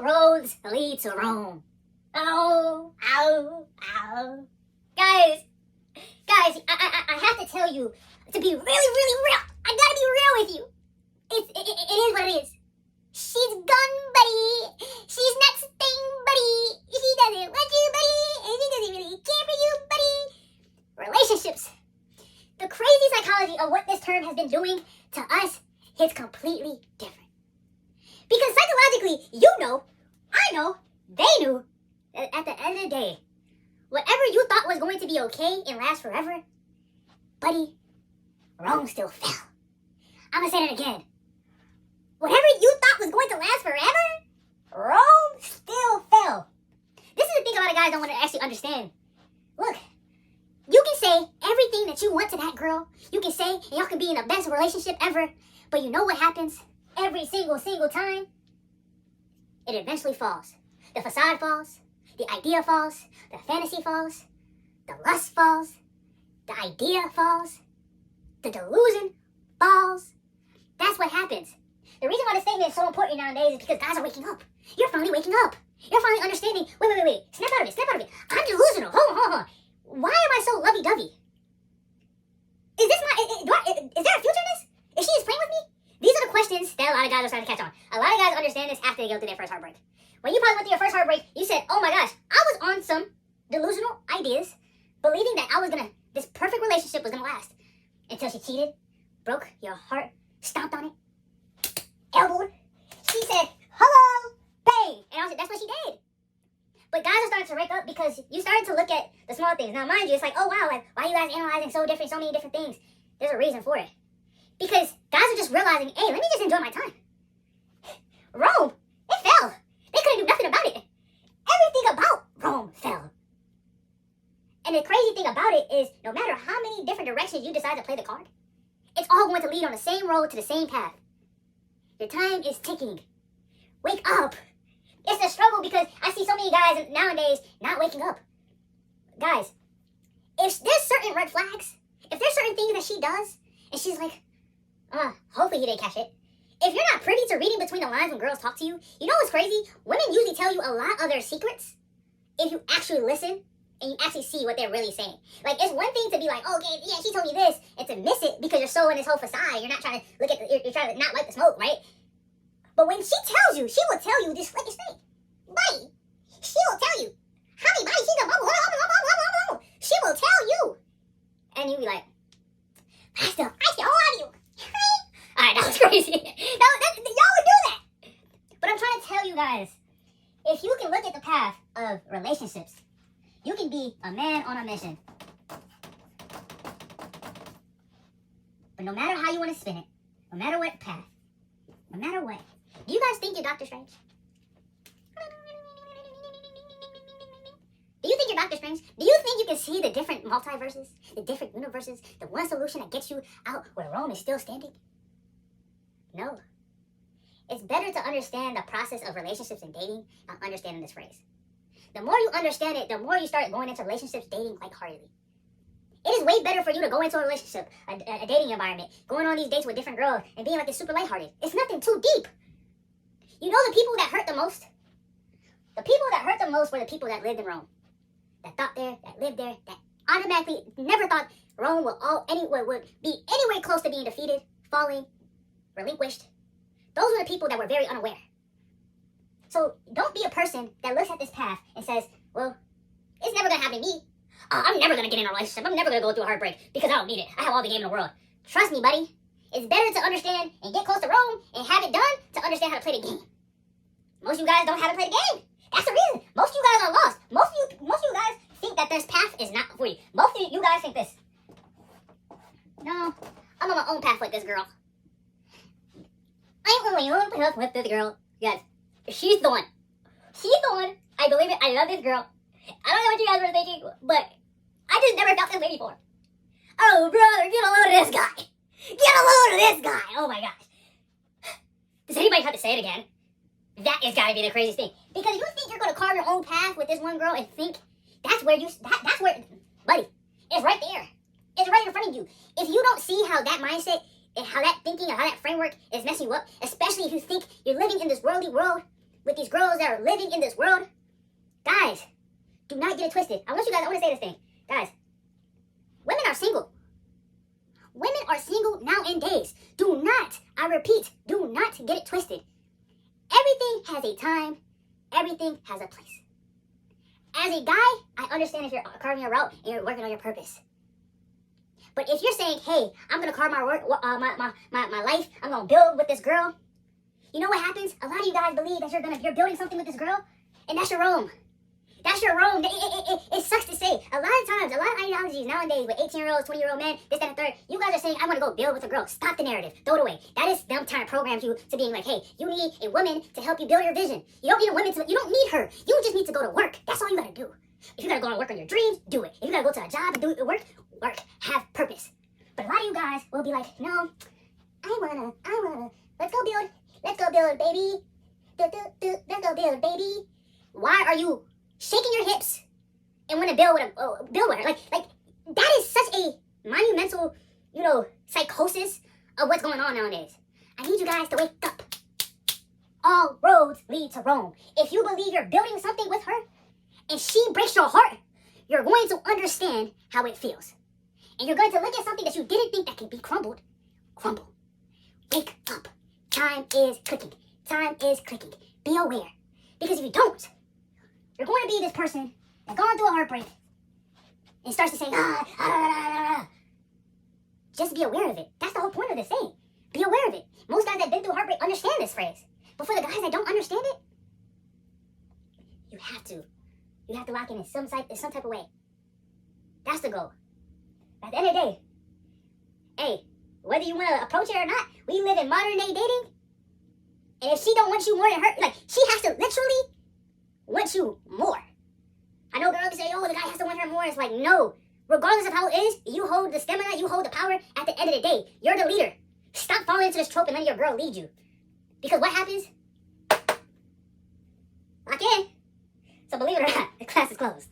All roads lead to Rome. Oh, ow, ow. Guys, I have to tell you, to be really, really real, I gotta be real with you. It is what it is. She's gone, buddy. She's next thing, buddy. She doesn't want you, buddy. And she doesn't really care for you, buddy. Relationships. The crazy psychology of what this term has been doing to us is completely different. Because psychologically, you know, I know, they knew, that at the end of the day, whatever you thought was going to be okay and last forever, buddy, Rome still fell. I'm gonna say that again. Whatever you thought was going to last forever, Rome still fell. This is the thing a lot of guys don't want to actually understand. Look, you can say everything that you want to that girl. You can say, and y'all can be in the best relationship ever. But you know what happens every single time? It eventually falls. The facade falls. The idea falls. The fantasy falls. The lust falls. The idea falls. The delusion falls. That's what happens. The reason why this statement is so important nowadays is because guys are waking up. You're finally waking up. You're finally understanding. Wait. Snap out of it. I'm delusional. Hold on. Why am I so lovey-dovey? Is there a future in this? Is she just playing with me? These are the questions that a lot of guys are starting to catch on. A lot of guys understand this after they go through their first heartbreak. When you probably went through your first heartbreak, you said, oh my gosh, I was on some delusional ideas, believing that this perfect relationship was gonna last. Until she cheated, broke your heart, stomped on it, elbowed. She said, hello, bang. And I said, that's what she did. But guys are starting to wake up because you started to look at the small things. Now, mind you, it's like, oh wow, like, why are you guys analyzing so many different things? There's a reason for it. Because guys are just realizing, hey, let me just enjoy my time. Rome, it fell. They couldn't do nothing about it. Everything about Rome fell. And the crazy thing about it is, no matter how many different directions you decide to play the card, it's all going to lead on the same road to the same path. Your time is ticking. Wake up. It's a struggle because I see so many guys nowadays not waking up. Guys, if there's certain red flags, if there's certain things that she does, and she's like, hopefully he didn't catch it. If you're not privy to reading between the lines when girls talk to you, you know what's crazy? Women usually tell you a lot of their secrets if you actually listen and you actually see what they're really saying. Like, it's one thing to be like, okay, yeah, she told me this, and to miss it because you're so in this whole facade, you're not trying to look at you're trying to not light the smoke, right? But when she tells you, she will tell you this slickest thing. Buddy, she will tell you. Honey, buddy, she's a bubble. She will tell you. And you be like, I still love you. Alright, that was crazy. Y'all would do that. But I'm trying to tell you guys, if you can look at the path of relationships, you can be a man on a mission. But no matter how you want to spin it, no matter what path, no matter what, do you guys think you're Doctor Strange? Do you think you're Doctor Strange? Do you think you can see the different multiverses, the different universes, the one solution that gets you out where Rome is still standing? No. It's better to understand the process of relationships and dating, not understanding this phrase. The more you understand it, the more you start going into relationships, dating lightheartedly. It is way better for you to go into a relationship, a dating environment, going on these dates with different girls, and being like this super lighthearted. It's nothing too deep. You know the people that hurt the most? The people that hurt the most were the people that lived in Rome. That thought there, that lived there, that automatically never thought Rome would be anywhere close to being defeated, falling, relinquished. Those were the people that were very unaware. So don't be a person that looks at this path and says, well, it's never going to happen to me. I'm never going to get in a relationship. I'm never going to go through a heartbreak because I don't need it. I have all the game in the world. Trust me, buddy. It's better to understand and get close to Rome and have it done to understand how to play the game. Most of you guys don't know how to play the game. That's the reason. Most of you guys are lost. Most of you guys think that this path is not for you. Most of you guys think this. No, I'm on my own path with this girl. I'm on my own path with this girl. Yes, she's the one. She's the one. I believe it. I love this girl. I don't know what you guys were thinking, but I just never felt this way before. Oh, brother, get a load of this guy. Get a load of this guy. Oh, my gosh. Does anybody have to say it again? That has got to be the craziest thing. Because you think you're going to carve your own path with this one girl and think that's where buddy, it's right there. It's right in front of you. If you don't see how that mindset and how that thinking and how that framework is messing you up, especially if you think you're living in this worldly world with these girls that are living in this world, guys, do not get it twisted. I want to say this thing. Guys, women are single. Women are single nowadays. Do not, I repeat, do not get it twisted. Everything has a time. Everything has a place. As a guy, I understand if you're carving your route and you're working on your purpose. But if you're saying, hey, I'm going to carve my life, I'm going to build with this girl, you know what happens? A lot of you guys believe that you're building something with this girl, and that's your Rome. That's your Rome. It sucks to say. A lot of times, a lot of ideologies nowadays with 18-year-olds, 20-year-old men, this, that, and third, you guys are saying, I want to go build with a girl. Stop the narrative. Throw it away. That is them trying to program you to being like, hey, you need a woman to help you build your vision. You don't need a woman you don't need her. You just need to go to work. That's all you got to do. If you got to go and work on your dreams, do it. If you got to go to a job and do the work, have purpose. But a lot of you guys will be like, no, I wanna, let's go build, baby. Let's go build, baby. Why are you shaking your hips and want to build with her? Like that is such a monumental, psychosis of what's going on nowadays. I need you guys to wake up. All roads lead to Rome. If you believe you're building something with her and she breaks your heart, you're going to understand how it feels. And you're going to look at something that you didn't think that could be crumbled. Crumble. Wake up. Time is clicking. Time is clicking. Be aware. Because if you don't, you're going to be this person that's going through a heartbreak and starts to say, Just be aware of it. That's the whole point of this thing. Be aware of it. Most guys that have been through heartbreak understand this phrase. But for the guys that don't understand it, you have to lock in some type of way. That's the goal. At the end of the day, hey, whether you want to approach it or not, we live in modern day dating. And if she don't want you more than her, she has to literally want you more. I know girls say, oh, the guy has to want her more. It's like, no. Regardless of how it is, you hold the stamina, you hold the power. At the end of the day, you're the leader. Stop falling into this trope and letting your girl lead you. Because what happens? Lock in. So believe it or not, the class is closed.